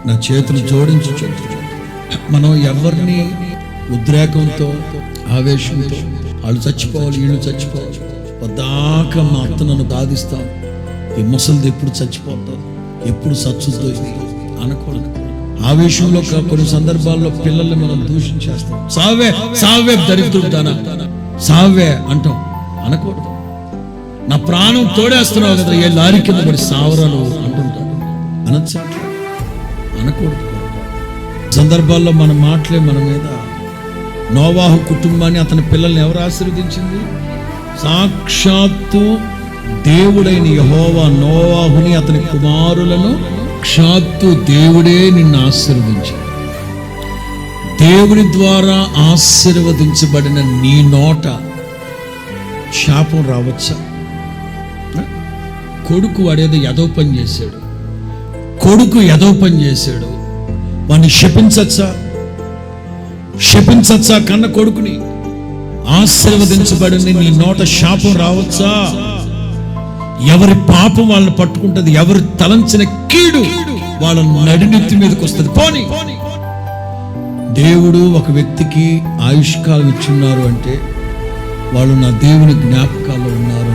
నా చేతులు జోడించి చెప్తున్నాను, మనం ఎవరిని ఉద్రేకంతో ఆవేశంతో వాళ్ళు చచ్చిపోవాలి వీళ్ళు చచ్చిపోవాలి వద్దాక మా అత్త నన్ను బాధిస్తాం, ఈ ముసలిది ఎప్పుడు చచ్చిపోతాం, ఎప్పుడు సచ్చుద్దో ఇది అనకూడదు. ఆవేశంలో కొన్ని సందర్భాల్లో పిల్లల్ని మనం దూషించేస్తాం. సావే సావే దరిద్రుడు దానా సావే అంటాం, అనకూడదు. నా ప్రాణం తోడేస్తున్నావు కదా ఏ లారీ కింద పడి సావరాలు అంటుంటారు, అనొచ్చు, అనకూడదు. సందర్భాల్లో మన మాటలే మన మీద. నోవాహు కుటుంబాన్ని అతని పిల్లల్ని ఎవరు ఆశీర్వదించింది? సాక్షాత్తు దేవుడైన యెహోవా నోవాహుని అతని కుమారులను సాక్షాత్తు దేవుడే నిన్ను ఆశీర్వదించాడు. దేవుని ద్వారా ఆశీర్వదించబడిన నీ నోట శాపం రావచ్చా? కొడుకు వాడేదో ఎదో పని చేశాడు, కొడుకు ఎదో పని చేశాడు, వాడిని శపించచ్చా? శపించచ్చా? కన్న కొడుకుని ఆశీర్వదించబడింది నీ నోట శాపం రావచ్చా? ఎవరి పాపం వాళ్ళని పట్టుకుంటుంది, ఎవరి తలంచిన కీడు వాళ్ళ నడినెత్తి మీదకి వస్తుంది. పోనీ దేవుడు ఒక వ్యక్తికి ఆయుష్కాలం ఇచ్చున్నారు అంటే వాళ్ళు నా దేవుని జ్ఞాపకాల్లో ఉన్నారు